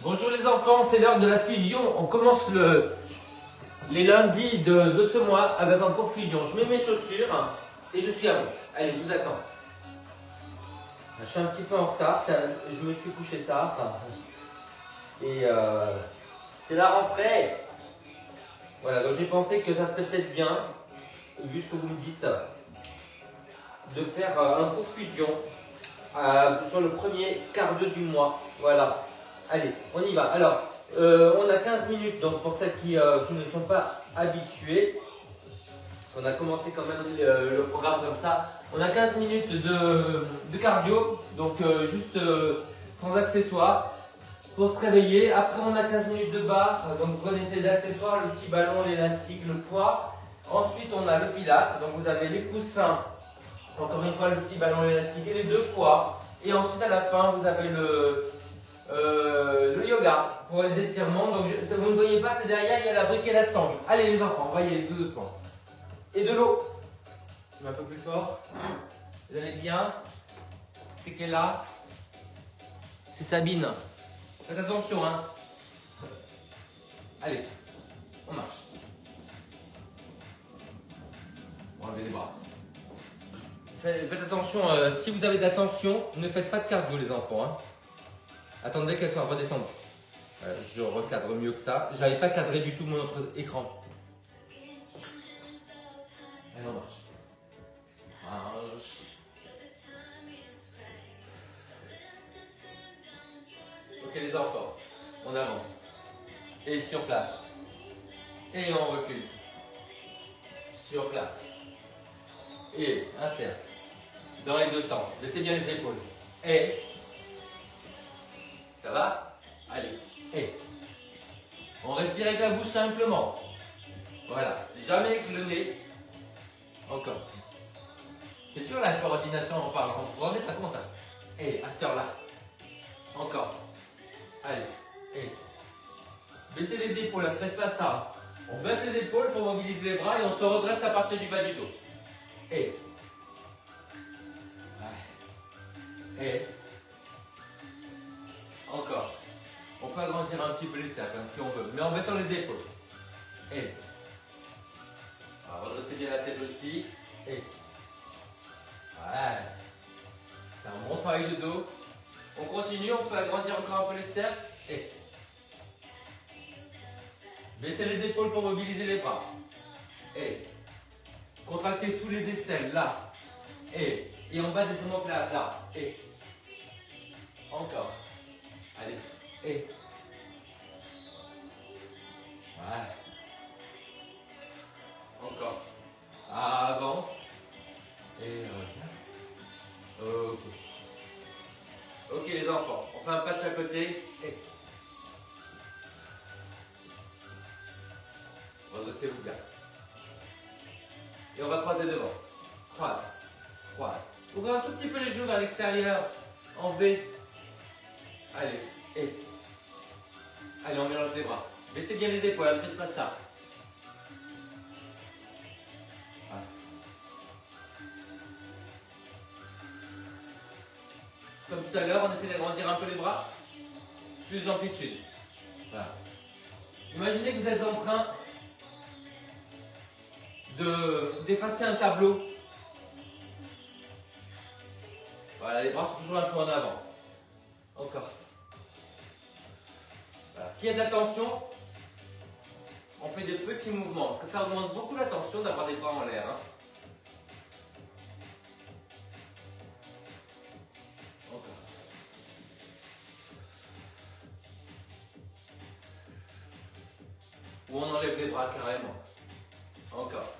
Bonjour les enfants, c'est l'heure de la fusion. On commence les lundis de ce mois avec un cours fusion. Je mets mes chaussures et je suis à vous. Allez, je vous attends. Je suis un petit peu en retard, je me suis couché tard. Et c'est la rentrée. Voilà, donc j'ai pensé que ça serait peut-être bien, vu ce que vous me dites, de faire un cours fusion sur le premier quart d'heure du mois. Voilà. Allez, on y va. Alors, on a 15 minutes, donc pour celles qui ne sont pas habituées, on a commencé quand même le programme comme ça. On a 15 minutes de cardio, donc juste sans accessoires, pour se réveiller. Après, on a 15 minutes de barre, donc vous connaissez les accessoires, le petit ballon, l'élastique, le poids. Ensuite, on a le pilates, donc vous avez les coussins, encore une fois le petit ballon, l'élastique et les deux poids. Et ensuite, à la fin, vous avez le yoga pour les étirements. Donc vous ne voyez pas, c'est derrière, il y a la brique et la sangle. Allez les enfants, on va y aller tout doucement. Et de l'eau. Je mets un peu plus fort. Vous allez bien? C'est qui est là? C'est Sabine. Faites attention, hein. Allez, on marche. On va enlever les bras. Faites attention, si vous avez de la tension, ne faites pas de cardio les enfants, hein. Attendez qu'elle soit redescendue. Je recadre mieux que ça. Je n'avais pas cadré du tout mon autre écran. Allez, on marche. Marche. Ok les enfants, on avance. Et sur place. Et on recule. Sur place. Et un cercle. Dans les deux sens. Laissez bien les épaules. Et... Ça va? Allez. Et... On respire avec la bouche simplement. Voilà. Jamais avec le nez. Encore. C'est sûr la coordination en parlant. Vous vous rendez pas compte, hein? Et à cette heure-là. Encore. Allez. Et... Baissez les épaules, ne faites pas ça. On baisse les épaules pour mobiliser les bras et on se redresse à partir du bas du dos. Et... Et... Encore. On peut agrandir un petit peu les cercles hein, si on veut, mais en baissant les épaules. Et... Alors, redressez bien la tête aussi. Et... Voilà. C'est un bon travail de dos. On continue, on peut agrandir encore un peu les cercles. Et... Baissez les épaules pour mobiliser les bras. Et... Contractez sous les aisselles, là. Et en bas des omoplates, là. Et... Encore. Allez. Et... Voilà. Encore. Avance. Et reviens. Ok. Ok les enfants, on fait un pas de chaque côté. Et... Redressez-vous bien. Et on va croiser devant. Croise. Croise. Ouvrez un tout petit peu les genoux vers l'extérieur. En V. Allez. Et... Allez, on mélange les bras. Baissez bien les épaules, ne faites pas ça. Voilà. Comme tout à l'heure, on essaie d'agrandir un peu les bras. Plus d'amplitude. Voilà. Imaginez que vous êtes en train d'effacer un tableau. Voilà, les bras sont toujours un peu en avant. Encore. Voilà. S'il y a de la tension, on fait des petits mouvements, parce que ça augmente beaucoup la tension d'avoir des bras en l'air. Hein. Encore. Ou on enlève les bras carrément. Encore.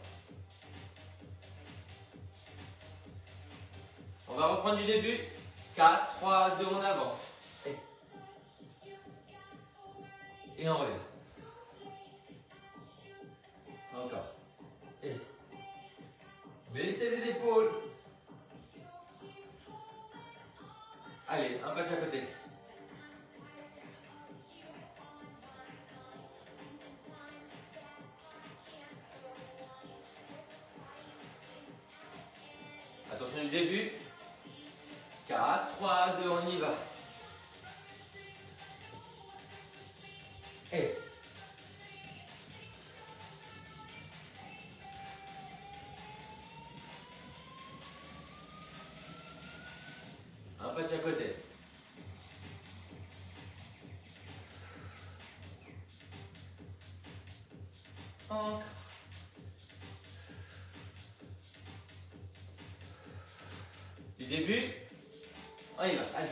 On va reprendre du début. 4, 3, 2, on avance. Et on relève. Encore. Et. Baissez les épaules. Allez, un pas de chaque côté. Attention du début. 4, 3, 2, on y va. Et un pas de chaque côté. Encore. Du début, on y va, allez.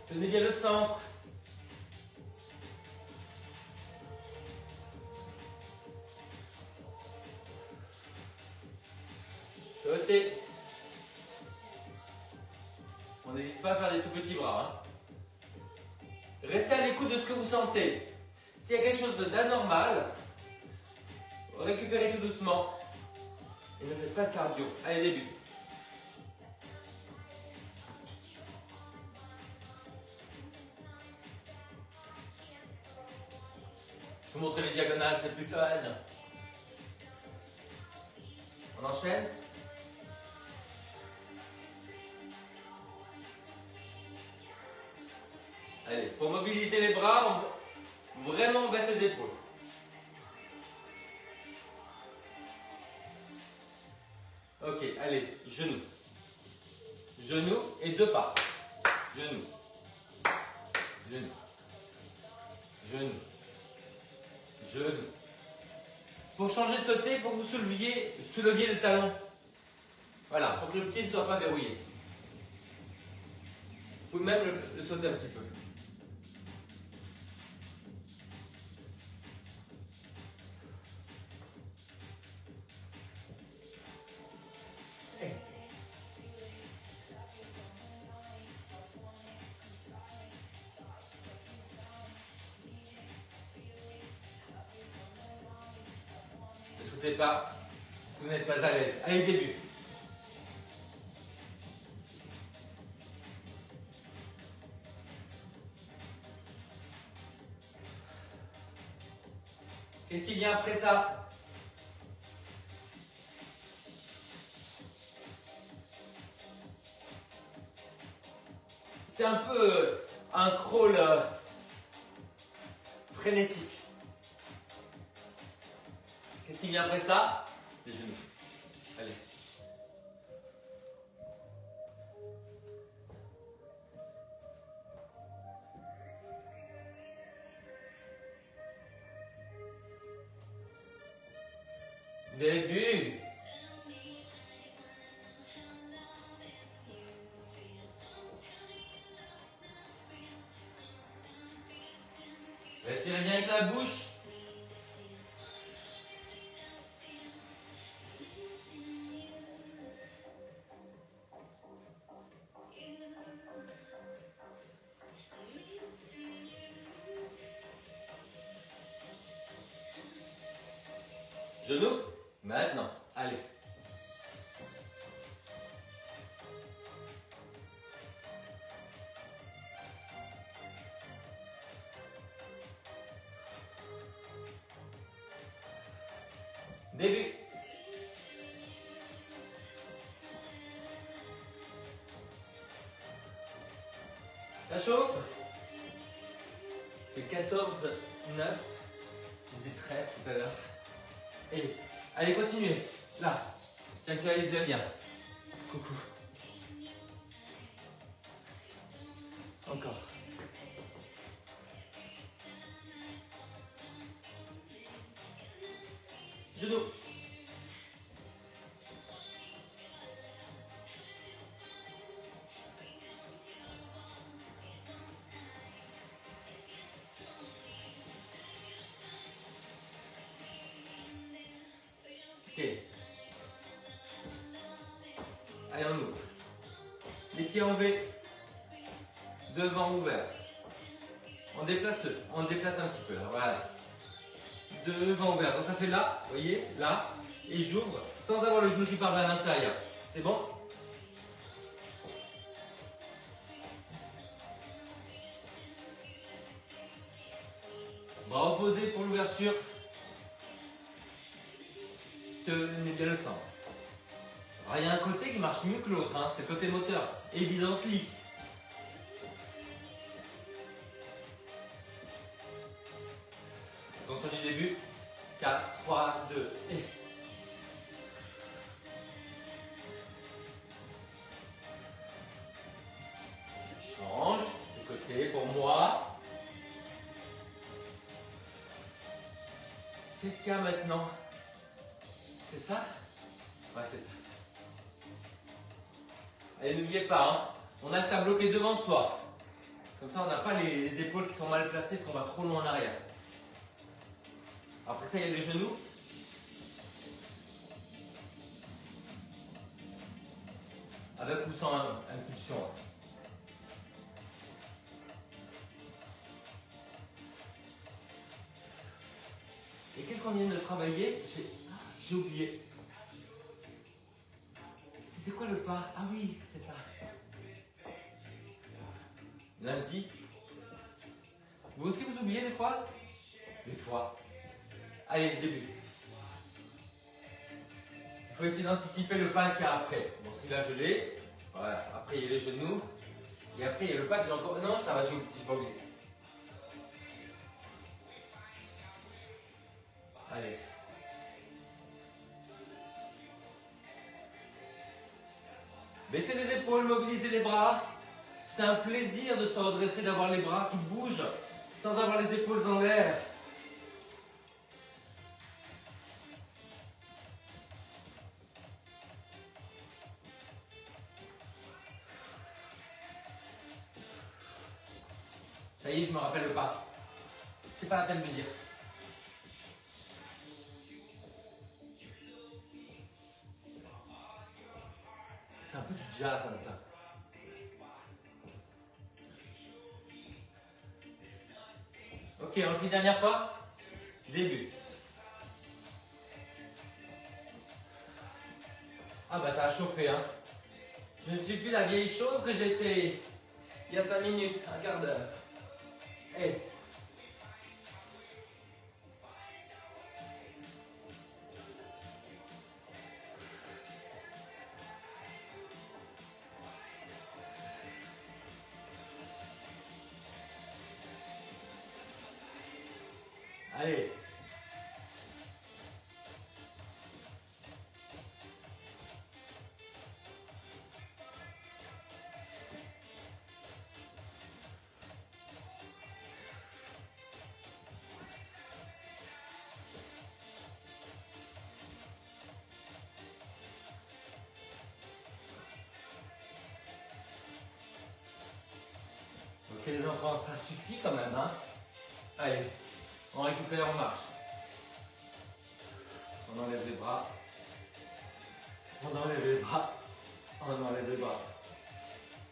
Tenez bien le centre. Côté. On n'hésite pas à faire des tout petits bras. Restez à l'écoute de ce que vous sentez. S'il y a quelque chose d'anormal, récupérez tout doucement. Et ne faites pas de cardio. Allez, début. Je vous montre les diagonales, c'est plus fun. On enchaîne. Allez, pour mobiliser les bras, vraiment on baisse les épaules. Ok, allez, genoux. Genoux et deux pas. Genoux. Genoux. Genoux. Genoux. Pour changer de côté, il faut que vous souleviez le talon. Voilà, pour que le pied ne soit pas verrouillé. Vous pouvez même le sauter un petit peu. Ne sautez pas si vous n'êtes pas à l'aise. Allez, début. Qu'est-ce qui vient après ça? C'est un peu un crawl frénétique. Qu'est-ce qui vient après ça? Les genoux. Allez. Début. Respirez bien avec la bouche. Genoux. Maintenant, allez. Début. Ça chauffe. C'est 14, 9. Je faisais 13 tout à l'heure. Et allez, continuez. Là. J'actualise bien. Coucou. Encore. Genoux. Ok. Allez, on ouvre. Les pieds en V. Devant ouvert. On déplace on déplace un petit peu là. Voilà. Devant ouvert. Donc ça fait là, vous voyez, là. Et j'ouvre sans avoir le genou qui part vers l'intérieur. C'est bon? Bras opposés pour l'ouverture. Tenez bien le centre. Alors, il y a un côté qui marche mieux que l'autre, hein, c'est le côté moteur. Évidently. Attention du début. 4, 3, 2, et... Je change de côté pour moi. Qu'est-ce qu'il y a maintenant? C'est ça? Ouais, c'est ça. Allez, n'oubliez pas, hein, on a le tableau qui est devant soi. Comme ça, on n'a pas les épaules qui sont mal placées parce qu'on va trop loin en arrière. Après ça, il y a les genoux. Avec ou sans impulsion. Et qu'est-ce qu'on vient de travailler? J'ai oublié. C'était quoi le pas? Ah oui, c'est ça. Lundi. Vous aussi, vous oubliez des fois? Des fois. Allez, début. Il faut essayer d'anticiper le pas qu'il y a après. Bon, celui-là, je l'ai. Voilà. Après, il y a les genoux. Et après, il y a le pas que j'ai encore... Non, ça va, j'ai pas oublié. Allez. Baissez les épaules, mobilisez les bras. C'est un plaisir de se redresser, d'avoir les bras qui bougent sans avoir les épaules en l'air. Ça y est, je me rappelle le pas. C'est pas la peine de me dire. C'est un peu du jazz, ça. Ok, on le fait une dernière fois. Début. Ah bah ça a chauffé, hein. Je ne suis plus la vieille chose que j'étais il y a 5 minutes, un quart d'heure. Hey. Allez. Ok les enfants, ça suffit quand même, hein. Allez, on récupère, on marche. On enlève les bras. On enlève les bras. On enlève les bras.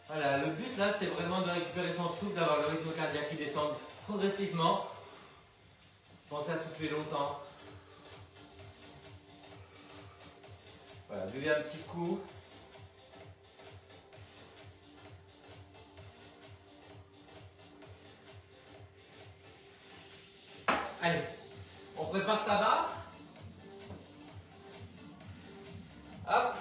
Voilà, le but là, c'est vraiment de récupérer son souffle, d'avoir le rythme cardiaque qui descend progressivement. Pensez à souffler longtemps. Voilà, buvez un petit coup. Allez, on prépare sa barre. Hop.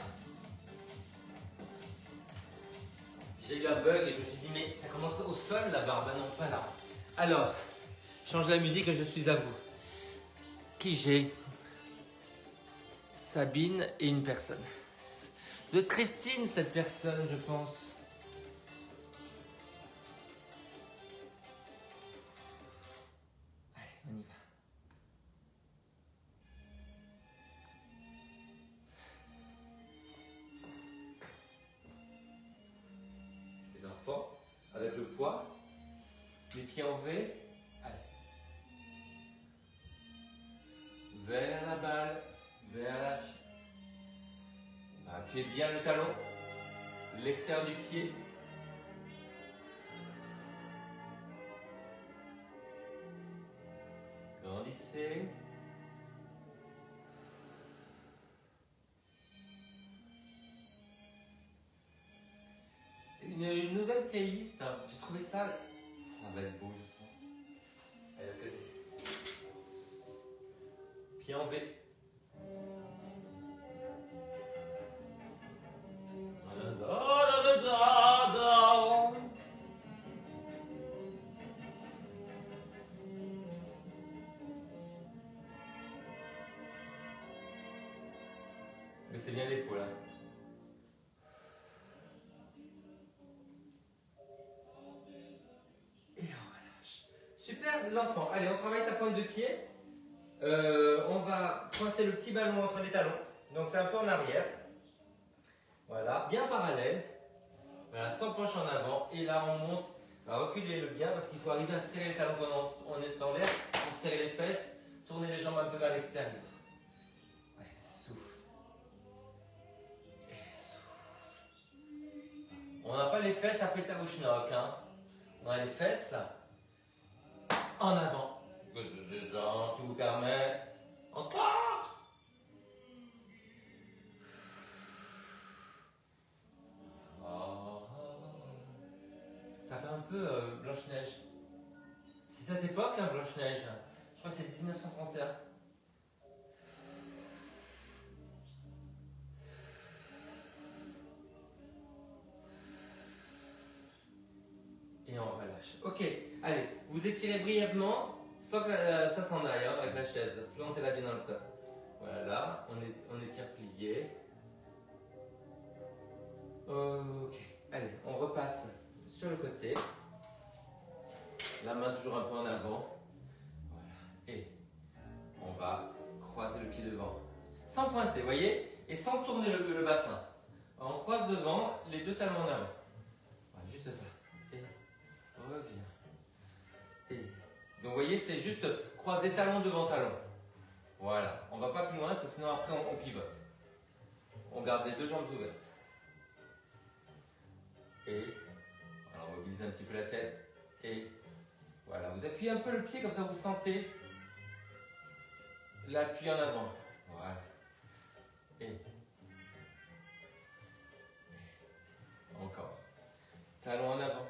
J'ai eu un bug et je me suis dit, mais ça commence au sol la barre, ben non, pas là. Alors, change la musique et je suis à vous. Qui j'ai? Sabine et une personne. De Christine, cette personne, je pense. Allez, on y va. Les enfants, avec le poids, les pieds en V. Allez. Vers la balle, vers la chaise. Appuyez bien le talon, l'extérieur du pied. Grandissez. Une nouvelle playlist, hein. J'ai trouvé ça, ça va être beau, je sens. Allez, à côté. Pied en V. Flexez bien l'épaule. Hein. Et on relâche. Super les enfants. Allez, on travaille sa pointe de pied. On va coincer le petit ballon entre les talons. Donc c'est un peu en arrière. Voilà, bien parallèle. Voilà, sans penche en avant. Et là, on monte. Reculez-le bien parce qu'il faut arriver à serrer les talons quand on est en l'air pour serrer les fesses. Tournez les jambes un peu vers l'extérieur. Ouais, souffle. Et souffle. On n'a pas les fesses à péter au schnock. Hein. On a les fesses en avant. Tu vous permets. Encore. Ça fait un peu Blanche-Neige. C'est cette époque, hein, Blanche-Neige. Je crois que c'est 1931. Et on relâche. Ok, allez, vous étirez brièvement sans que ça s'en aille hein, avec la chaise. Plantez-la bien dans le sol. Voilà, on étire plié. Ok, allez, on repasse sur le côté. La main toujours un peu en avant. Voilà. Et on va croiser le pied devant. Sans pointer, vous voyez? Et sans tourner le bassin. On croise devant, les deux talons en avant. Voilà, juste ça. Et on revient. Et donc vous voyez, c'est juste croiser talon devant talon. Voilà. On ne va pas plus loin parce que sinon après on pivote. On garde les deux jambes ouvertes. Et voilà, on mobilise un petit peu la tête. Et voilà, vous appuyez un peu le pied comme ça vous sentez l'appui en avant. Voilà. Et encore. Talon en avant.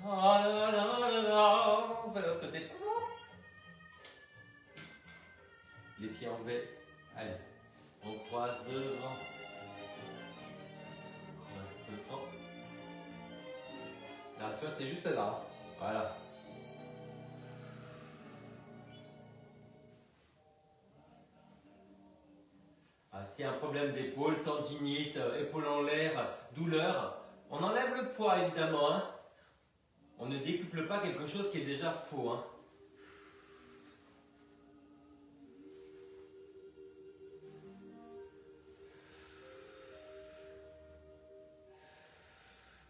On fait l'autre côté. Les pieds en V. Allez. On croise devant. On croise devant. La respiration, c'est juste là. Voilà. Ah, s'il y a un problème d'épaule, tendinite, épaule en l'air, douleur, on enlève le poids évidemment. Hein. On ne décuple pas quelque chose qui est déjà faux. Hein.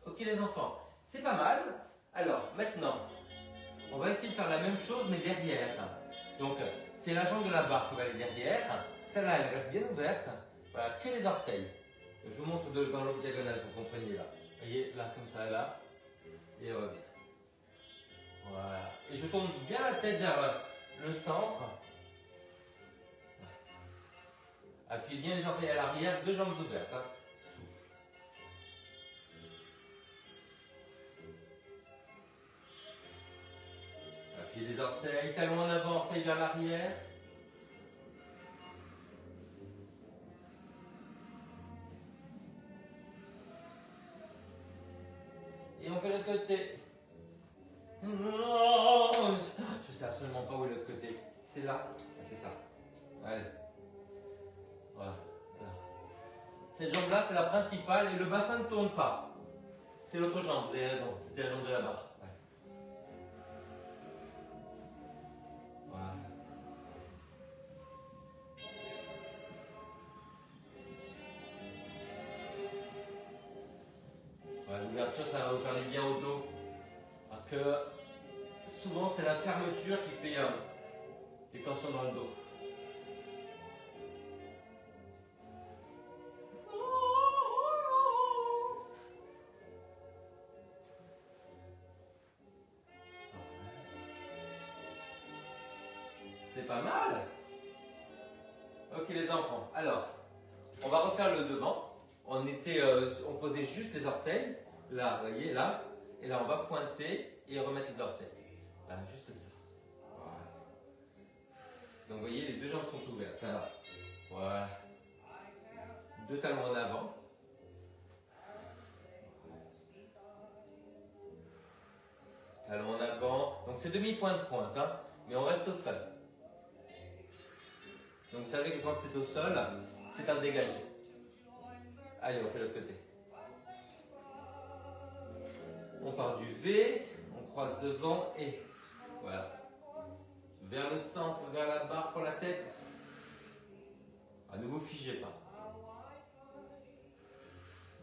Ok les enfants, c'est pas mal. Alors maintenant, on va essayer de faire la même chose mais derrière. Donc c'est la jambe de la barre qui va aller derrière. Celle-là elle reste bien ouverte. Voilà, que les orteils. Je vous montre dans l'autre diagonale pour que vous compreniez là. Vous voyez, là comme ça, là. Et revient. Voilà. Et je tourne bien la tête vers le centre. Appuyez bien les orteils à l'arrière, deux jambes ouvertes. Hein. Souffle. Appuyez les orteils, talons en avant, orteils vers l'arrière. Et on fait l'autre côté. Je sais absolument pas où est l'autre côté. C'est là. C'est ça. Allez. Voilà. Cette jambe-là, c'est la principale et le bassin ne tourne pas. C'est l'autre jambe, vous avez raison. C'était la jambe de la barre. Ouais. Voilà. Voilà, l'ouverture, ça va vous faire du bien au dos. Parce que souvent, c'est la fermeture qui fait des tensions dans le dos. C'est pas mal. Ok les enfants, alors, on va refaire le devant. On posait juste les orteils, là, vous voyez, là. Et là, on va pointer et remettre les orteils. Là, juste ça. Voilà. Donc, vous voyez, les deux jambes sont ouvertes. Là. Voilà. Deux talons en avant. Talons en avant. Donc, c'est demi-point de pointe, hein, mais on reste au sol. Donc vous savez que quand c'est au sol, c'est un dégagé. Allez, on fait l'autre côté. On part du V, on croise devant et voilà. Vers le centre, vers la barre pour la tête. Ne vous figez pas.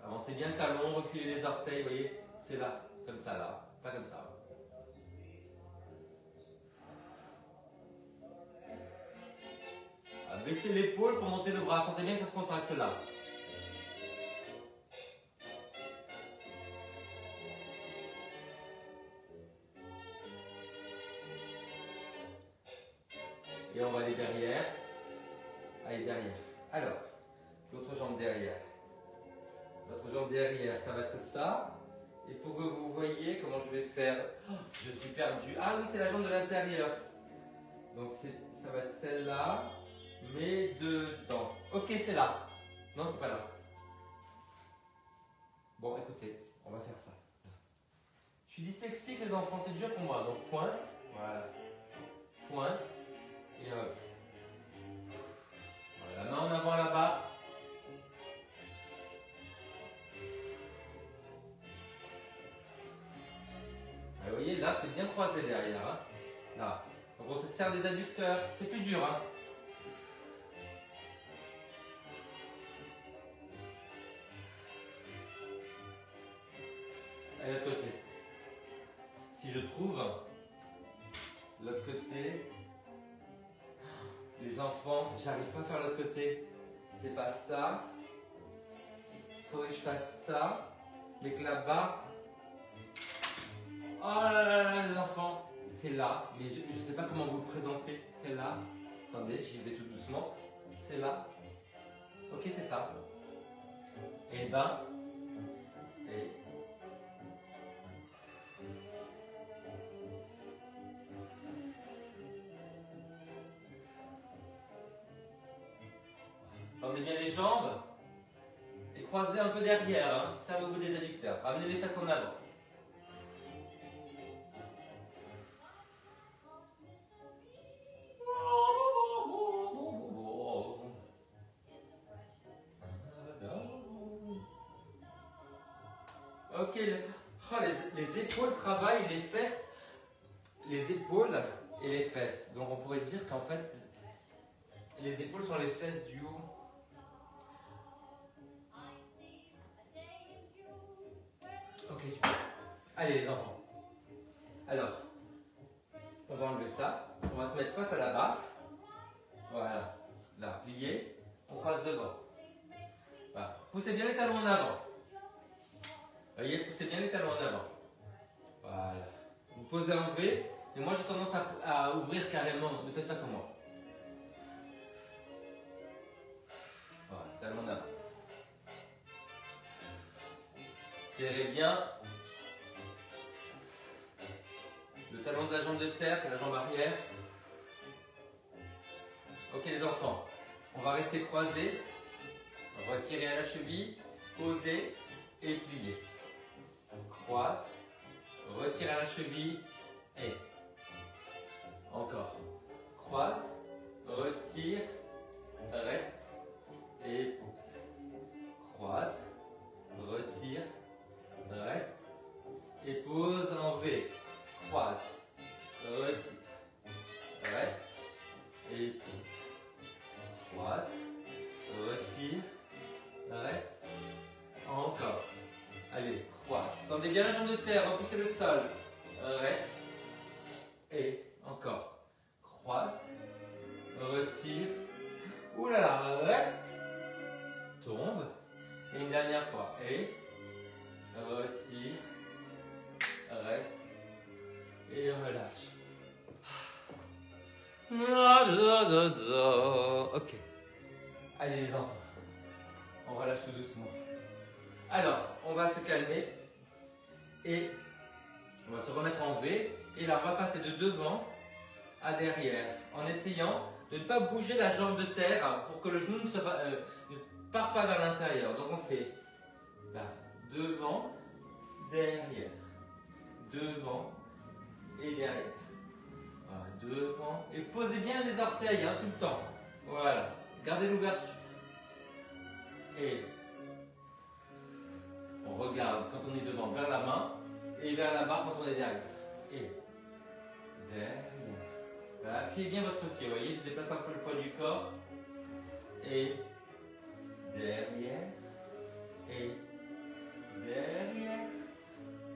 Avancez bien le talon, reculez les orteils, vous voyez, c'est là, comme ça là, pas comme ça. Baissez l'épaule pour monter le bras, sentez bien que ça se contracte là. Et on va aller derrière. Allez, derrière. Alors, l'autre jambe derrière. L'autre jambe derrière, ça va être ça. Et pour que vous voyez comment je vais faire, je suis perdu. Ah oui, c'est la jambe de l'intérieur. Donc ça va être celle-là, mais dedans. Ok, c'est là. Non, c'est pas là. Bon, écoutez, on va faire ça. Je suis dyslexique, les enfants, c'est dur pour moi. Donc pointe, voilà. Pointe, et hop. Voilà, main en avant là-bas. Vous voyez, là, c'est bien croisé derrière. Hein. Là. Donc, on se sert des adducteurs. C'est plus dur. Hein. Allez, l'autre côté. Si je trouve l'autre côté, les enfants, j'arrive pas à faire l'autre côté. C'est pas ça. Il faudrait que je fasse ça. Mais que la barre. Oh là là là, les enfants, c'est là, mais je ne sais pas comment vous le présenter. C'est là. Attendez, j'y vais tout doucement. C'est là. Ok, c'est ça. Et ben. Et. Tendez bien les jambes. Et croisez un peu derrière. Hein. Servez-vous des adducteurs. Ramenez les fesses en avant. Ok, les épaules travaillent, les fesses, les épaules et les fesses. Donc on pourrait dire qu'en fait, les épaules sont les fesses du haut. Ok, super. Allez les enfants. Alors, on va enlever ça. On va se mettre face à la barre. Voilà. Là, plié. On croise devant. Voilà. Poussez bien les talons en avant. Voyez, poussez bien les talons en avant. Voilà. Vous posez en V. Et moi, j'ai tendance à ouvrir carrément. Ne faites pas comme moi. Voilà, talons en avant. Serrez bien. Le talon de la jambe de terre, c'est la jambe arrière. Ok les enfants, on va rester croisés. Retirez à la cheville, posez et pliez. Croise, retire à la cheville et encore. Croise, retire, reste et pousse. Croise, retire, reste et pose en V. Croise, retire, reste et pousse. Croise, retire, reste, encore. Allez, croise. Tendez bien la jambe de terre, repoussez le sol. Reste et encore. Croise, retire. Ouh là là, reste, tombe. Et une dernière fois. Et retire, reste et relâche. Ok. Allez les enfants, on relâche tout doucement. Alors, on va se calmer et on va se remettre en V. Et là, on va passer de devant à derrière en essayant de ne pas bouger la jambe de terre pour que le genou ne part pas vers l'intérieur. Donc on fait là, devant, derrière, devant et derrière. Voilà, devant. Et posez bien les orteils tout le temps. Voilà. Gardez l'ouverture. Et on regarde quand on est devant vers la main et vers la barre quand on est derrière. Et derrière. Voilà. Appuyez bien votre pied. Vous voyez, je déplace un peu le poids du corps. Et derrière. Et derrière.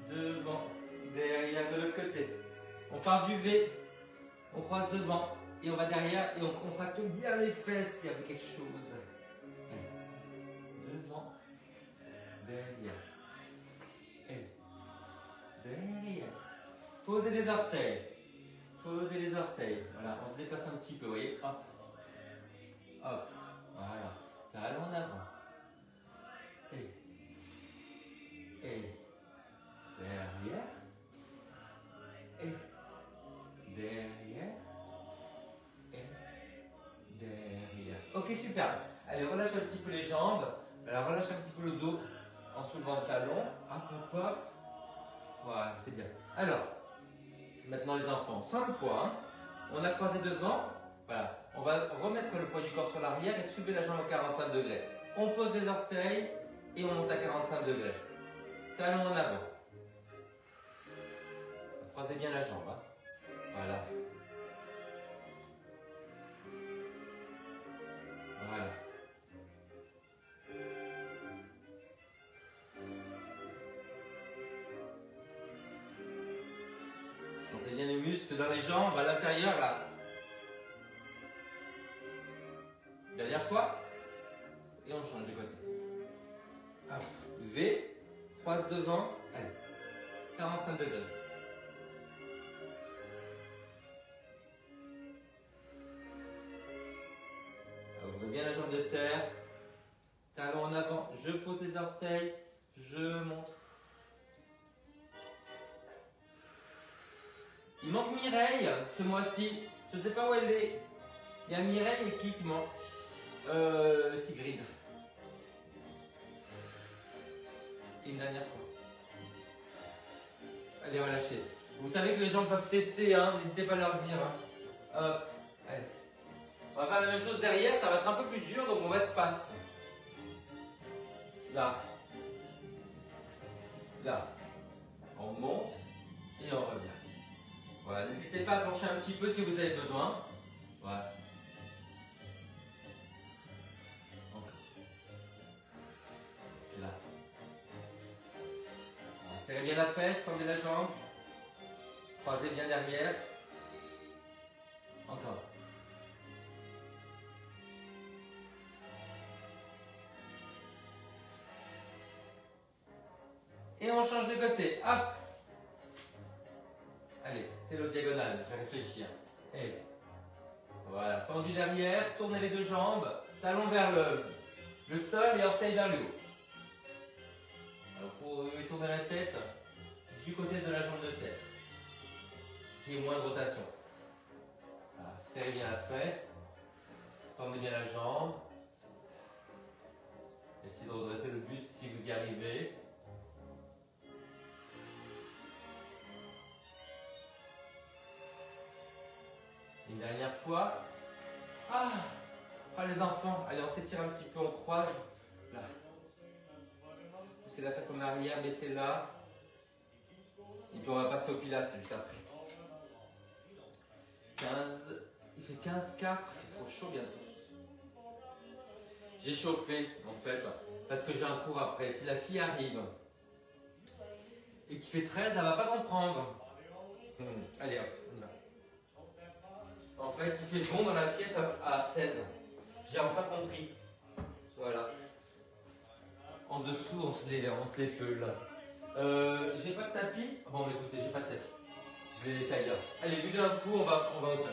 Devant. Derrière de l'autre côté. On part du V. On croise devant. Et on va derrière et on contracte bien les fesses s'il y avait quelque chose. Et devant. Derrière. Et derrière. Posez les orteils. Posez les orteils. Voilà, on se déplace un petit peu, vous voyez. Hop. Hop. Voilà. Talon en avant. Et derrière. Et derrière. Et derrière. Ok, super. Allez, relâche un petit peu les jambes. Alors, relâche un petit peu le dos en soulevant le talon. Hop, hop, hop. Voilà, c'est bien. Alors, maintenant les enfants, sans le poids, hein. On a croisé devant. Voilà. On va remettre le poids du corps sur l'arrière et soulever la jambe à 45 degrés. On pose les orteils et on monte à 45 degrés. Talon en avant. Croisez bien la jambe. Hein. Voilà. Voilà. Sentez bien les muscles dans les jambes, à l'intérieur là. Dernière fois. Et on change de côté. Hop. V, croise devant. Allez. 45 degrés. Ouvrez bien la jambe de terre. Talon en avant. Je pose les orteils. Je monte. Il manque Mireille ce mois-ci. Je ne sais pas où elle est. Il y a Mireille et qui manque Sigrid. Et une dernière fois. Allez, relâchez. Vous savez que les gens peuvent tester, hein. N'hésitez pas à leur dire. Hein. Hop, allez. On va faire la même chose derrière, ça va être un peu plus dur, donc on va être face. Là. Là. On monte et on revient. Voilà, n'hésitez pas à pencher un petit peu si vous avez besoin. Voilà. Encore. C'est là. Voilà, serrez bien la fesse, tendez la jambe. Croisez bien derrière. Encore. Et on change de côté. Hop. Allez, c'est l'autre diagonale, je vais réfléchir. Et voilà, tendu derrière, tournez les deux jambes, talon vers le sol et orteil vers le haut. Alors pour tourner la tête du côté de la jambe de tête, qui est moins de rotation. Voilà, serrez bien la fesse, tendez bien la jambe. Essayez de redresser le buste si vous y arrivez. Une dernière fois. Ah, les enfants. Allez, on s'étire un petit peu, on croise. Là. Poussez la fesse en arrière, baissez là. Et puis on va passer au pilates juste après. 15. Il fait 15-4, il fait trop chaud bientôt. J'ai chauffé en fait, parce que j'ai un cours après. Si la fille arrive et qu'il fait 13, elle va pas comprendre. Allez hop, on y va. En fait, il fait bon dans la pièce à 16. J'ai enfin compris. Voilà. En dessous, on se les peule. J'ai pas de tapis. Bon, écoutez, j'ai pas de tapis. Je vais laisser ailleurs. Allez, buvez un coup, on va au sol.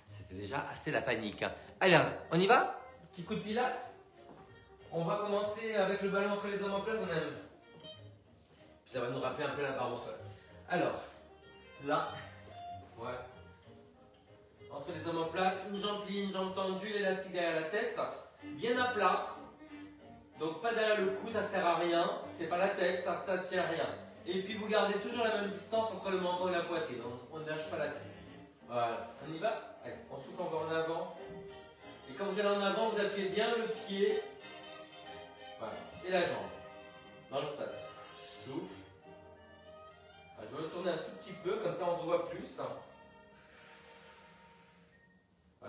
C'était déjà assez la panique. Hein. Allez, on y va? Petit coup de pilates. On va commencer avec le ballon entre les omoplates. On aime. Ça va nous rappeler un peu la barre au sol. Alors, là, ouais. Entre les omoplates, une jambe pliée, une jambe tendue, l'élastique derrière la tête, bien à plat. Donc pas derrière le cou, ça sert à rien. C'est pas la tête, ça tient à rien. Et puis vous gardez toujours la même distance entre le menton et la poitrine. On ne lâche pas la tête. Voilà. On y va? Allez, on souffle encore en avant. Et quand vous allez en avant, vous appuyez bien le pied. Voilà. Et la jambe. Dans le sol. Souffle. Alors, je vais me tourner un tout petit peu, comme ça on se voit plus. Alors,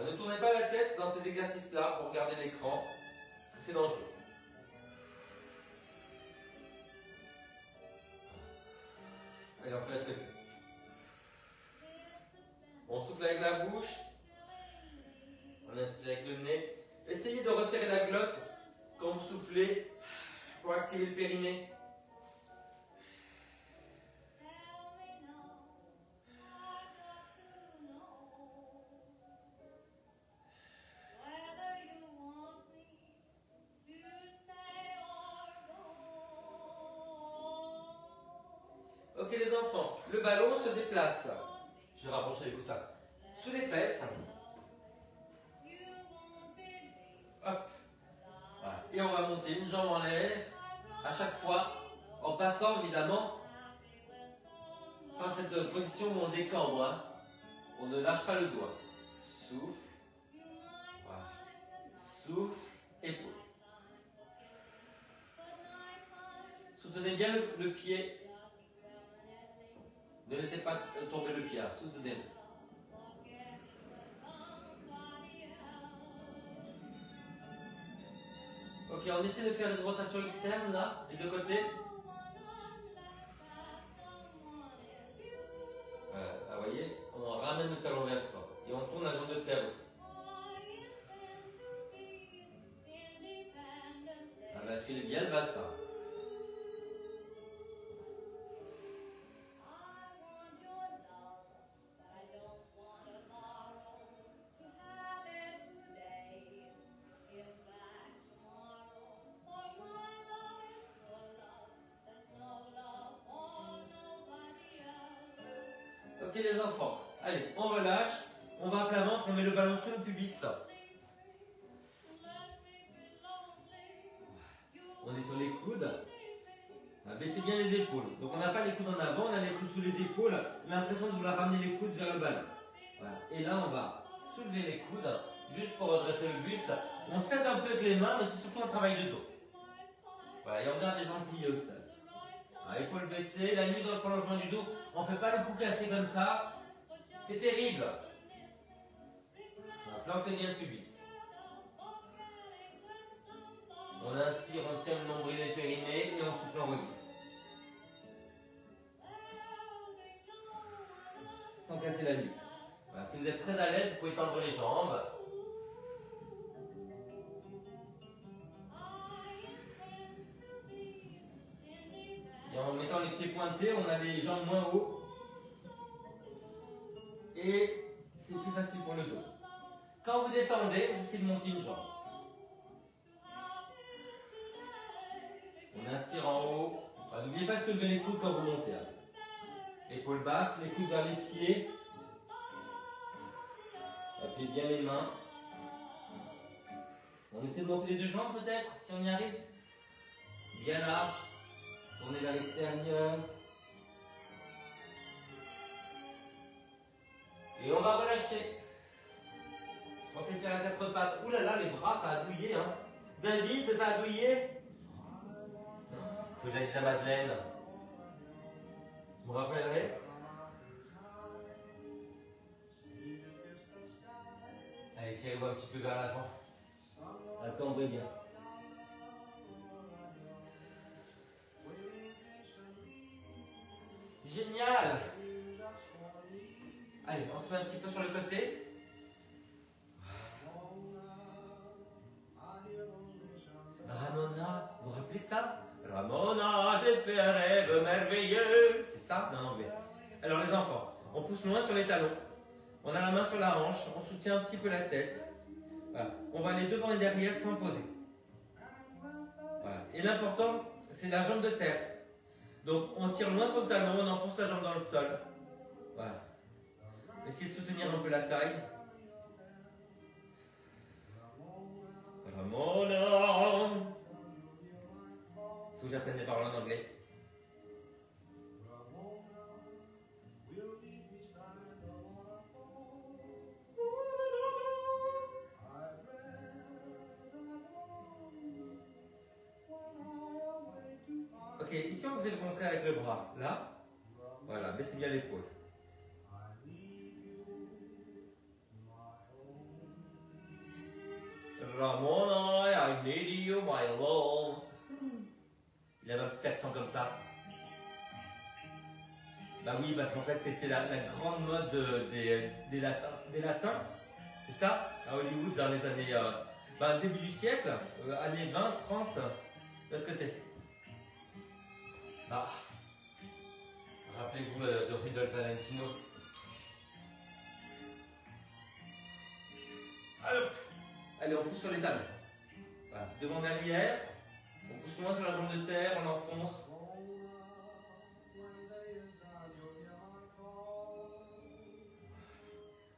ne tournez pas la tête dans ces exercices-là pour regarder l'écran, parce que c'est dangereux. Allez, on fait la côté. On souffle avec la bouche. On inspire avec le nez. Essayez de resserrer la glotte quand vous soufflez pour activer le périnée. Ok les enfants, le ballon se déplace. Je vais rapprocher avec vous ça. Sous les fesses. Hop. Voilà. Et on va monter une jambe en l'air à chaque fois en passant évidemment par cette position où on décambre. Hein. On ne lâche pas le doigt. Souffle. Voilà. Souffle et pose. Soutenez bien le pied. Ne laissez pas tomber le pied, soutenez-le. Ok, on essaie de faire une rotation externe là, des deux côtés. Là, vous voyez, on ramène le talon vers soi. Et on tourne la jambe de terre aussi. Basculez bien le bassin. Ok les enfants, allez, on relâche, on va à plat ventre, on met le ballon sous le pubis. On est sur les coudes, baissez bien les épaules. Donc on n'a pas les coudes en avant, on a les coudes sous les épaules, on a l'impression de vouloir ramener les coudes vers le ballon. Voilà. Et là on va soulever les coudes, juste pour redresser le buste. On s'aide un peu avec les mains, mais c'est surtout un travail de dos. Voilà, et on garde les jambes pliées au sol. Épaules baissées, la nuque dans le prolongement du dos. On ne fait pas le cou cassé comme ça. C'est terrible. On plante bien le pubis. On inspire, on tient le nombril et le périnée et on souffle en revient. Sans casser la nuque. Voilà, si vous êtes très à l'aise, vous pouvez tendre les jambes. Et en mettant les pieds pointés, on a les jambes moins haut. Et c'est plus facile pour le dos. Quand vous descendez, vous essayez de monter une jambe. On inspire en haut. N'oubliez pas de soulever les coudes quand vous montez. Épaules basses, les coudes vers les pieds. Appuyez bien les mains. On essaie de monter les deux jambes peut-être, si on y arrive. Bien large. Tournez vers l'extérieur. Et on va relâcher. On s'étire à quatre pattes. Ouh là là, les bras, ça a douillé. Hein. David, ça a douillé. Faut que j'aille à Madeleine. Vous me rappellerez? Allez, tirez-vous un petit peu vers l'avant. Attendez bien. Génial! Allez, on se met un petit peu sur le côté. Ramona, vous vous rappelez ça? Ramona, j'ai fait un rêve merveilleux. C'est ça? Non, mais. Alors les enfants, on pousse loin sur les talons. On a la main sur la hanche, on soutient un petit peu la tête. Voilà. On va aller devant et derrière sans poser. Voilà. Et l'important, c'est la jambe de terre. Donc on tire loin sur le talon, on enfonce la jambe dans le sol. Voilà. Essayez de soutenir un peu la taille. Ramona. Faut que j'apprenne les paroles en anglais. ici on faisait le contraire avec le bras. Là, voilà, baissez bien l'épaule. Ramona, I need you, my love. Il avait un petit accent comme ça. Bah oui, parce qu'en fait c'était la grande mode des latins. C'est ça, à Hollywood dans les années début du siècle, années 20, 30, de l'autre côté. Ah, rappelez-vous de Rudolph Valentino. Allez, on pousse sur les talons. Voilà. Devant derrière, on pousse moins sur la jambe de terre, on enfonce.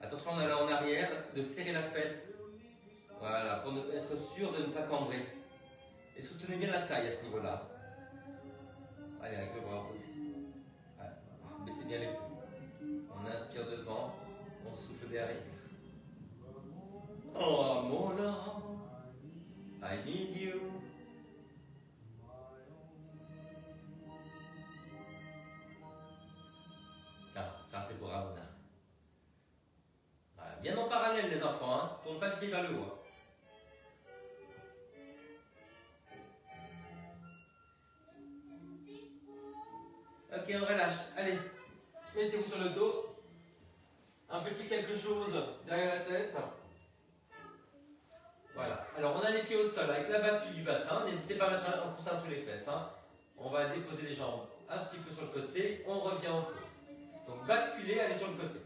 Attention en allant en arrière, de serrer la fesse. Voilà, pour être sûr de ne pas cambrer. Et soutenez bien la taille à ce niveau-là. Allez, avec le bras opposé. Voilà. Baissez bien les poules. On inspire devant, on souffle derrière. Oh mon love, I need you. Tiens, ça c'est pour Ramona. Voilà. Bien en parallèle les enfants, hein. Tourne pas le pied vers le haut. Ok, on relâche. Allez, mettez-vous sur le dos. Un petit quelque chose derrière la tête. Voilà. Alors, on a les pieds au sol avec la bascule du bassin. N'hésitez pas à mettre un coussin sous les fesses. Hein. On va déposer les jambes un petit peu sur le côté. On revient en pause. Donc, basculez, allez sur le côté.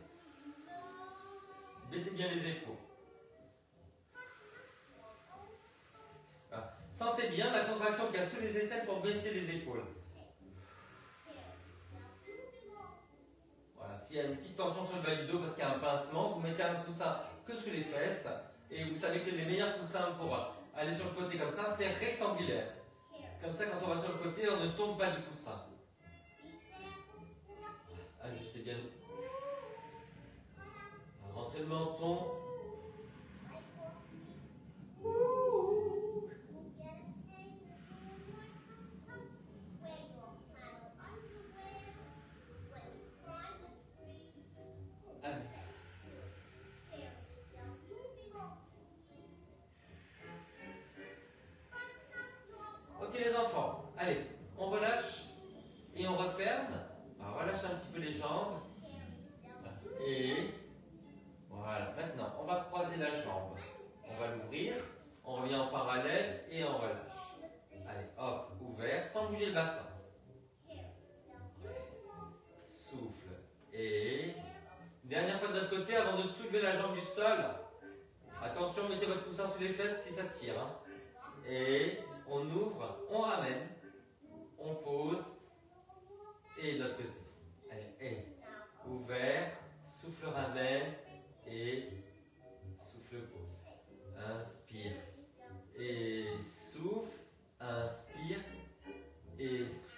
Baissez bien les épaules. Voilà. Sentez bien la contraction qu'il y a sous les aisselles pour baisser les épaules. Voilà. S'il y a une petite tension sur le bas du dos parce qu'il y a un pincement, vous mettez un coussin que sous les fesses. Et vous savez que les meilleurs coussins pour aller sur le côté comme ça, c'est rectangulaire. Comme ça, quand on va sur le côté, on ne tombe pas du coussin. Ajustez bien. Rentrez le menton. Allez. Ok les enfants, allez, on relâche et on referme. Alors, relâche un petit peu les jambes. Et voilà, maintenant on va croiser la jambe. On va l'ouvrir, on revient en parallèle et on relâche. Allez, hop, ouvert, sans bouger le bassin. Souffle. Et dernière fois de notre côté avant de soulever la jambe du sol. Attention, mettez votre coussin sous les fesses si ça tire. Hein. Et on ouvre, on ramène, on pose et de l'autre côté. Allez, et ouvert, souffle ramène et souffle pose. Inspire et souffle, inspire et souffle.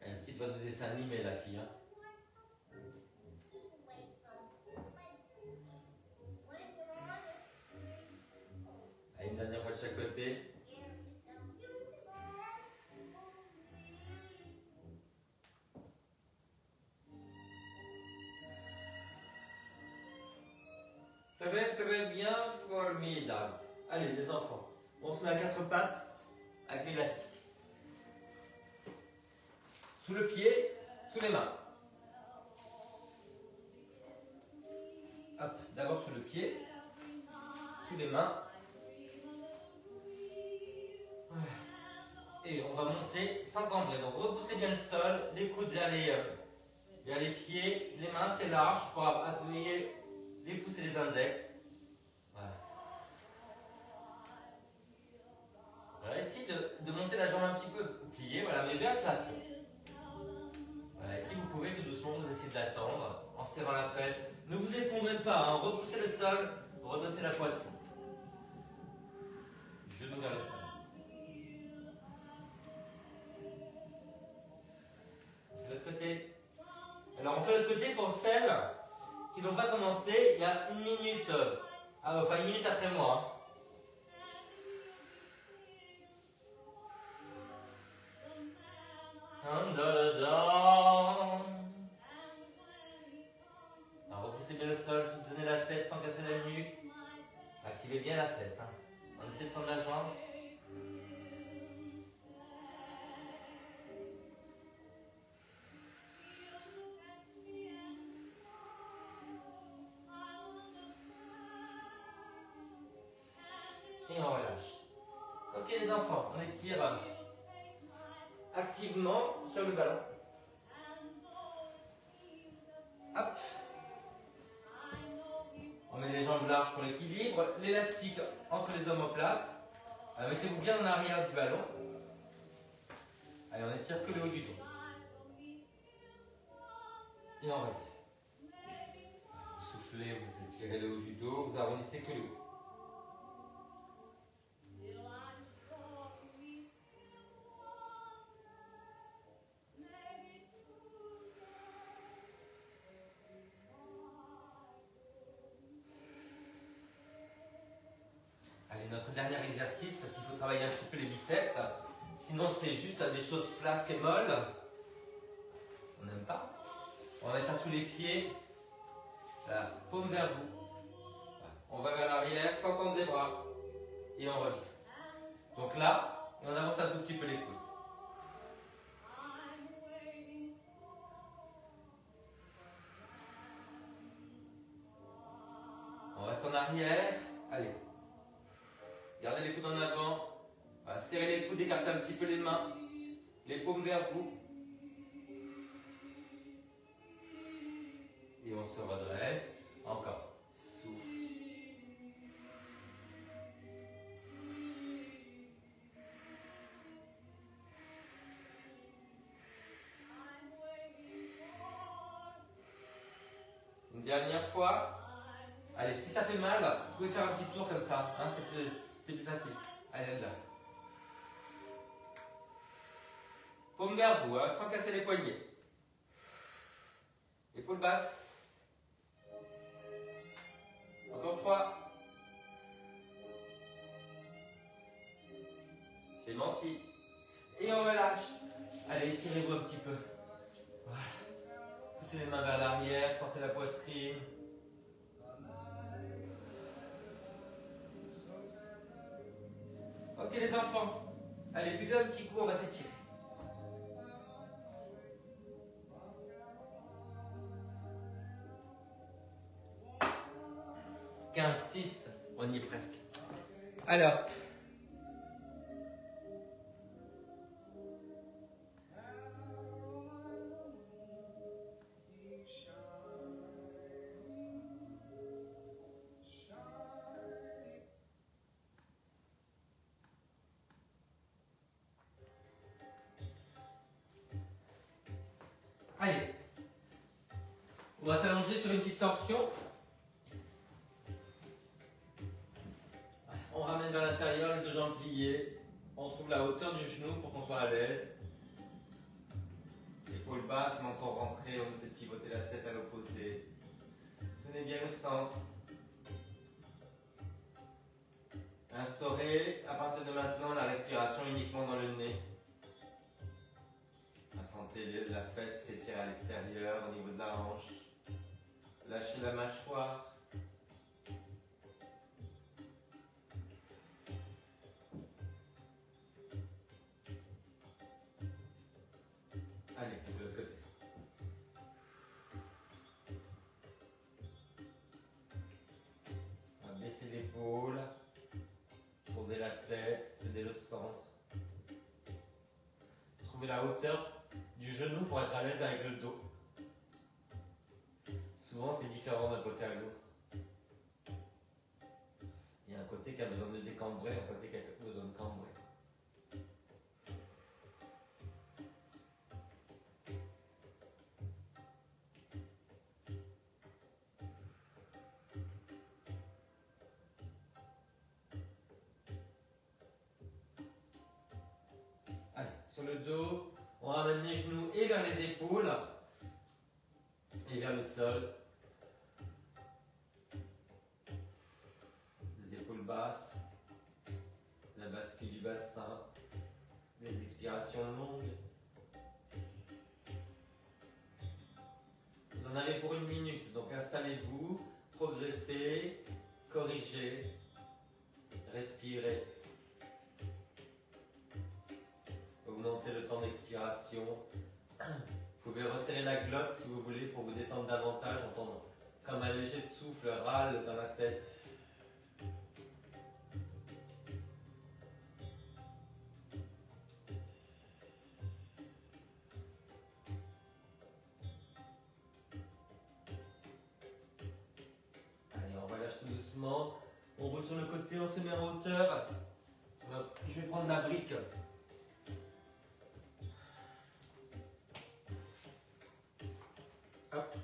Une petite voix de dessin animé, la fille. Hein. Allez, une dernière fois de chaque côté. Très bien, formidable. Allez, les enfants, on se met à quatre pattes avec l'élastique. Sous le pied, sous les mains. Hop, d'abord sous le pied, sous les mains. Et on va monter sans cambrer. Donc repoussez bien le sol, les coudes vers les pieds, les mains c'est large pour appuyer les pouces et les index. Voilà. Alors essayez de monter la jambe un sol, redresser la poitrine. Genou vers le sol. De l'autre côté. Alors on fait l'autre côté pour celles qui n'ont pas commencé il y a une minute. Enfin une minute après moi. Alors, repoussez bien le sol, soutenez la tête sans casser la nuque. Activez bien la fesse. Hein. On essaie de tendre la jambe. Et on relâche. Ok les enfants, on étire activement sur le ballon. Hop. On met les jambes larges pour l'équilibre. L'élastique entre les omoplates. Mettez-vous bien en arrière du ballon. Allez, on étire que le haut du dos. Et on relève. Vous soufflez, vous étirez le haut du dos, vous arrondissez que le haut. Allez, notre dernier exercice, parce qu'il faut travailler un petit peu les biceps. Sinon, c'est juste des choses flasques et molles. On n'aime pas. On va mettre ça sous les pieds. Voilà, paume vers vous. Voilà. On va vers l'arrière, sans tendre les bras. Et on revient. Donc là, on avance un tout petit peu les coudes. On reste en arrière. Allez. Gardez les coudes en avant. Voilà, serrez les coudes, écartez un petit peu les mains. Les paumes vers vous. Et on se redresse. Encore. Souffle. Une dernière fois. Allez, si ça fait mal, vous pouvez faire un petit tour comme ça. Hein, c'est plus facile. Allez, là. Paume vers vous, hein, sans casser les poignets. Épaules basses. Encore 3. J'ai menti. Et on relâche. Allez, étirez-vous un petit peu. Voilà. Poussez les mains vers l'arrière, sentez la poitrine. Ok les enfants. Allez, buvez un petit coup, on va s'étirer. 15-6, on y est presque. Alors. Allez. On va s'allonger sur une petite torsion. On ramène vers l'intérieur les deux jambes pliées. On trouve la hauteur du genou pour qu'on soit à l'aise. Épaules basses, menton rentré, on essaie de pivoter la tête à l'opposé. Tenez bien le centre. Instaurez à partir de maintenant la respiration uniquement dans le nez. Sentez la fesse qui s'étire à l'extérieur au niveau de la hanche. Lâchez la mâchoire. Allez, de l'autre côté. On va baisser l'épaule. Tournez la tête, tenez le centre. Trouvez la hauteur du genou pour être à l'aise avec le dos. Souvent c'est différent d'un côté à l'autre. Il y a un côté qui a besoin de décambrer, un côté qui a besoin de cambrer. le dos. On ramène les genoux et vers les épaules. Et vers le sol. Les épaules basses. La bascule du bassin. Des expirations longues. Vous en avez pour 1 minute, donc installez-vous, progressez, corrigez, respirez. Augmentez le temps d'expiration. Vous pouvez resserrer la glotte si vous voulez pour vous détendre davantage, entendre comme un léger souffle râle dans la tête. Allez, on relâche tout doucement. On roule sur le côté, on se met en hauteur. Je vais prendre la brique. Hop.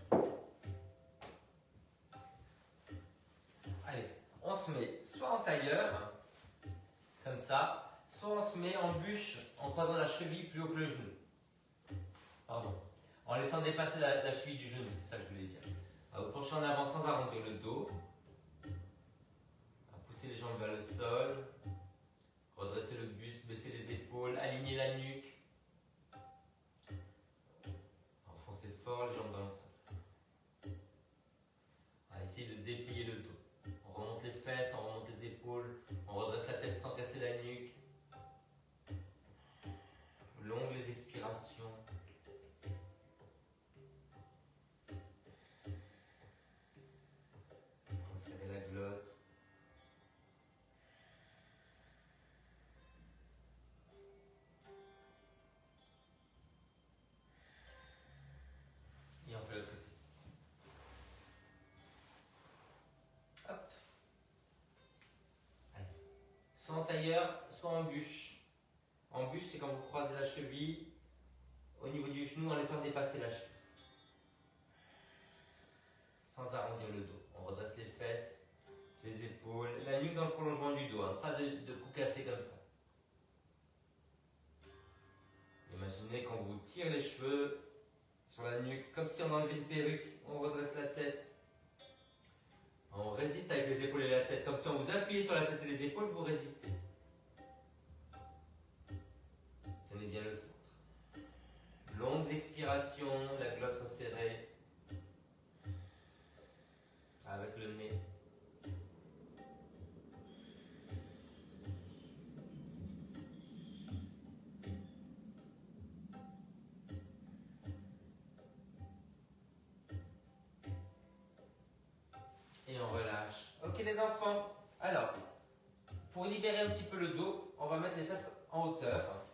Allez, on se met soit en tailleur, comme ça, soit on se met en bûche en croisant la cheville plus haut que le genou. Pardon. En laissant dépasser la cheville du genou, c'est ça que je voulais dire. Alors, vous penchez en avant sans arrondir le dos. Poussez les jambes vers le sol. Redressez le buste, baissez les épaules, alignez la nuque. Enfoncez fort les jambes dans le sol. On va essayer de déplier le dos. On remonte les fesses, on remonte les épaules, on redresse la tête sans casser la nuque. Longues les expirations. Serrez la glotte. Et on fait l'autre côté. Hop. Allez. Soit en tailleur, soit en bûche. En bûche, c'est quand vous croisez la cheville au niveau du genou en laissant dépasser la cheville. Sans arrondir le dos. On redresse les fesses, les épaules, la nuque dans le prolongement du dos. Hein. Pas de cou cassé comme ça. Imaginez qu'on vous tire les cheveux sur la nuque, comme si on enlevait une perruque. On redresse la tête. On résiste avec les épaules et la tête. Comme si on vous appuyait sur la tête et les épaules, vous résistez. Tenez bien le centre. Longues expirations, la glotte resserrée. Avec le nez. Et on relâche. Ok les enfants. Alors, pour libérer un petit peu le dos, on va mettre les fesses en hauteur.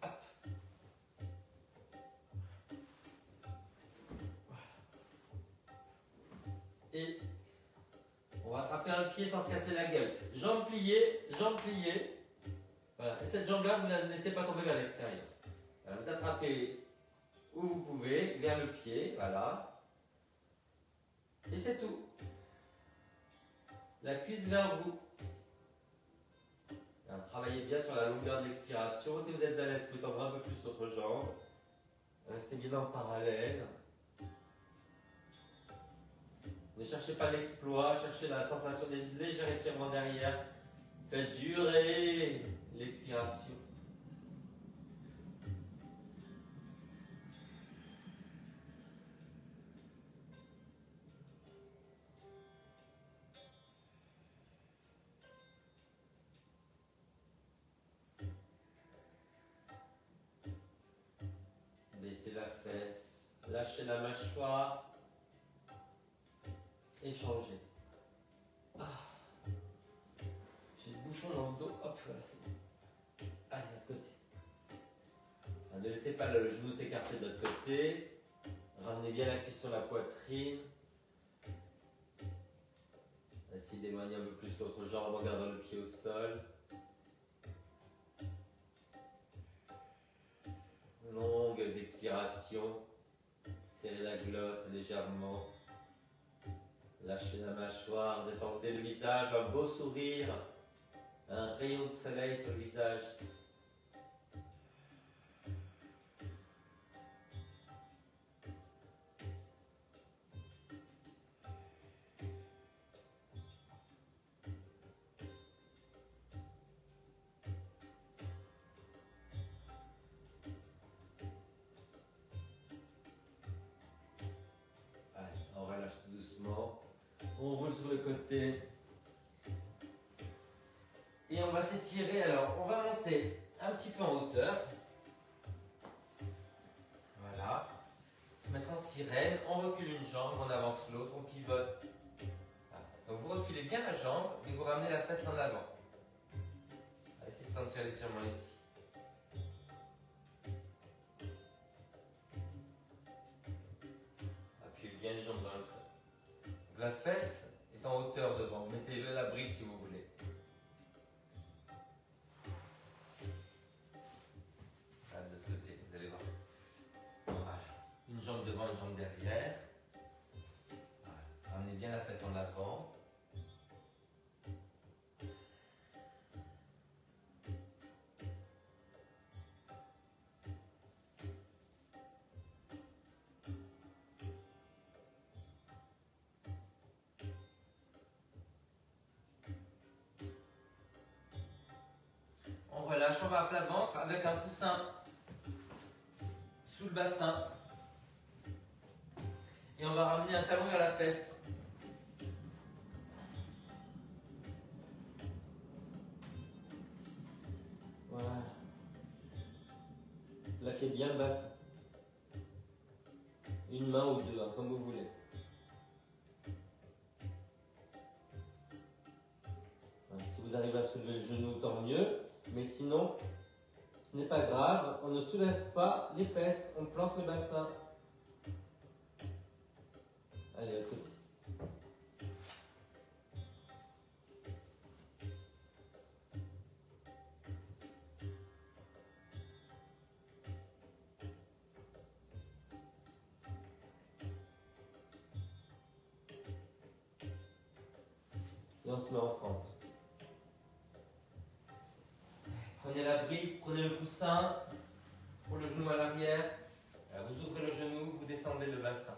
Hop. Et on va attraper un pied sans se casser la gueule. Jambes pliées, jambes pliées. Voilà. Et cette jambe-là, vous ne la laissez pas tomber vers l'extérieur. Voilà. Vous attrapez où vous pouvez, vers le pied, voilà. Et c'est tout. La cuisse vers vous. Alors, travaillez bien sur la longueur de l'expiration. Si vous êtes à l'aise, vous pouvez tendre un peu plus votre jambe. Restez bien en parallèle. Ne cherchez pas l'exploit, cherchez la sensation des légers étirements derrière. Faites durer l'expiration. Baissez la fesse, lâchez la mâchoire. Échanger. Ah. J'ai le bouchon dans le dos. Hop, voilà, c'est bon. Allez, de l'autre côté. Alors, ne laissez pas le genou s'écarter de l'autre côté. Ramenez bien la cuisse sur la poitrine. Essayez d'éloigner un peu plus l'autre jambe en gardant le pied au sol. Longues expirations. Serrez la glotte légèrement. Lâchez la mâchoire, détendez le visage, un beau sourire. Un rayon de soleil sur le visage. Allez, on relâche tout doucement. On roule sur le côté. Et on va s'étirer. Alors, on va monter un petit peu en hauteur. Voilà. Se mettre en sirène. On recule une jambe, on avance l'autre, on pivote. Voilà. Donc vous reculez bien la jambe, et vous ramenez la fesse en avant. Essayez de sentir l'étirement ici. Appuyez bien les jambes dans le sol. La fesse est en hauteur devant. Mettez-le à la brique si vous voulez. Là, de l'autre côté, vous allez voir. Voilà. Une jambe devant, une jambe derrière. Voilà. Ramenez bien la fesse en avant. On relâche, on va à plat ventre avec un coussin sous le bassin. Et on va ramener un talon vers la fesse. Voilà. Plaquez bien le bassin. Une main ou deux, hein, comme vous voulez. Voilà, si vous arrivez à soulever le genou, tant mieux. Mais sinon, ce n'est pas grave. On ne soulève pas les fesses. On plante le bassin. Allez, de l'autre côté. Et on se met en fente. Prenez la brique, prenez le coussin pour le genou à l'arrière. Vous ouvrez le genou, vous descendez le bassin.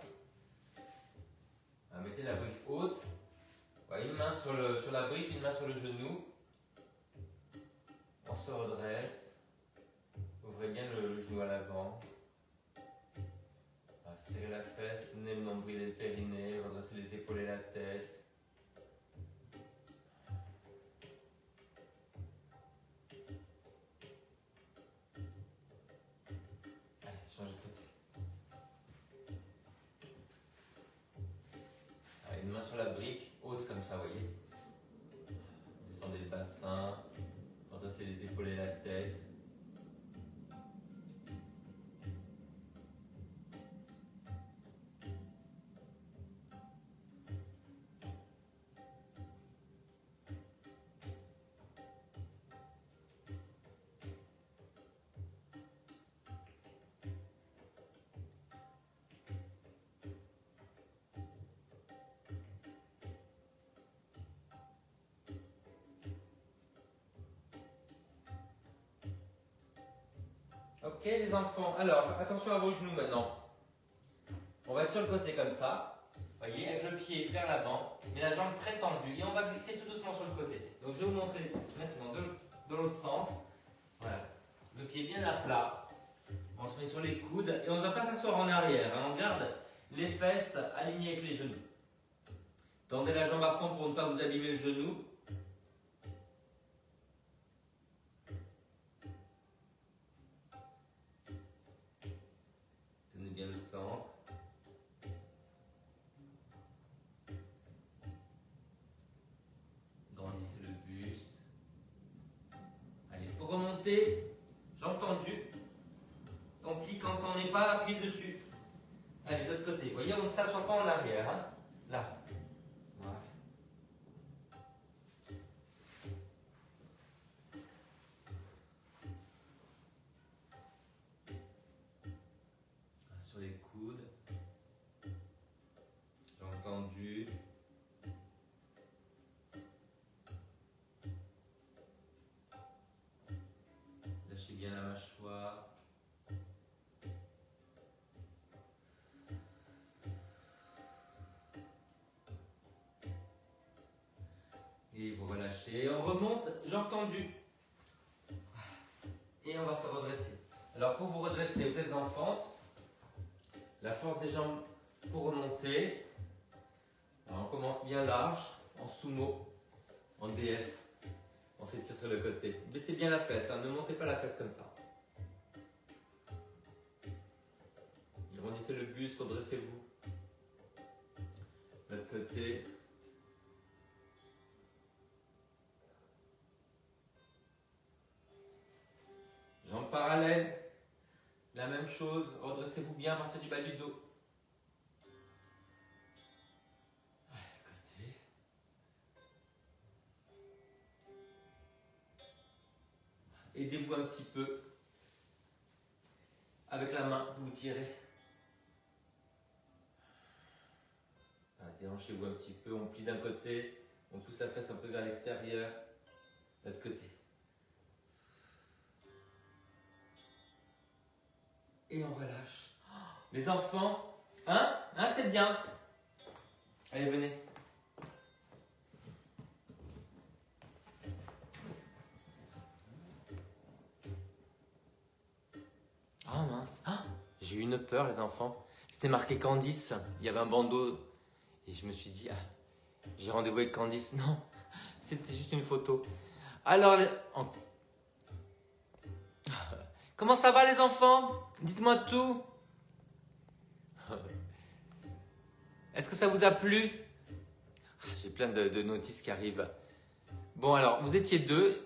Mettez la brique haute. Une main sur la brique, une main sur le genou. On se redresse. Ouvrez bien le genou à l'avant. Serrez la fesse, tenez le nombril et le périnée, redressez les épaules et la tête. Allez, changez de côté. Allez, une main sur la brique, haute comme ça, vous voyez. Descendez le bassin, redressez les épaules et la tête. Ok les enfants, alors attention à vos genoux maintenant. On va être sur le côté comme ça, voyez, avec le pied vers l'avant, mais la jambe très tendue. Et on va glisser tout doucement sur le côté. Donc je vais vous montrer maintenant de l'autre sens. Voilà, le pied bien à plat. On se met sur les coudes et on ne va pas s'asseoir en arrière. Hein. On garde les fesses alignées avec les genoux. Tendez la jambe à fond pour ne pas vous abîmer le genou. Tenez bien le centre. Grandissez le buste. Allez, pour remonter, jambes tendues. On plie quand on n'est pas appuyé dessus. Allez, de l'autre côté. Vous voyez, on ne s'assoit pas en arrière. Hein. Là. Voilà. Sur les coudes. Jambes tendues. Et vous relâchez. On remonte, jambes tendues. Et on va se redresser. Alors pour vous redresser, vous êtes en fente. La force des jambes pour remonter. Alors on commence bien large, en sumo, en DS. On s'étire sur le côté. Baissez bien la fesse, hein, ne montez pas la fesse comme ça. Grandissez le buste, redressez-vous. L'autre côté. Jambes parallèles. La même chose, redressez-vous bien à partir du bas du dos. Côté. Aidez-vous un petit peu. Avec la main, vous tirez. Déhanchez-vous un petit peu, on plie d'un côté, on pousse la fesse un peu vers l'extérieur, de l'autre côté. Et on relâche. Les enfants, hein c'est bien. Allez, venez. Ah mince, j'ai eu une peur les enfants. C'était marqué Candice, il y avait un bandeau. Et je me suis dit, j'ai rendez-vous avec Candice. Non, c'était juste une photo. Alors, comment ça va les enfants? Dites-moi tout. Est-ce que ça vous a plu? J'ai plein de notices qui arrivent. Bon alors, vous étiez deux.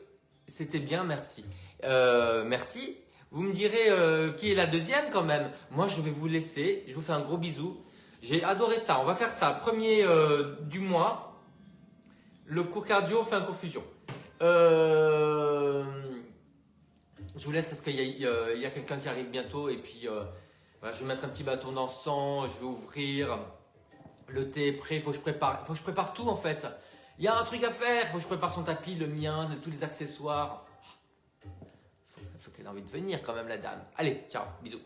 C'était bien, merci. Merci. Vous me direz qui est la deuxième quand même. Moi, je vais vous laisser. Je vous fais un gros bisou. J'ai adoré ça. On va faire ça. Premier du mois. Le cours cardio, fait un cours fusion. Je vous laisse parce qu'il y a quelqu'un qui arrive bientôt. Et puis, voilà, je vais mettre un petit bâton dans le sang. Je vais ouvrir. Le thé est prêt. Il faut que je prépare tout en fait. Il y a un truc à faire. Il faut que je prépare son tapis, le mien, tous les accessoires. Il faut qu'elle ait envie de venir quand même la dame. Allez, ciao. Bisous.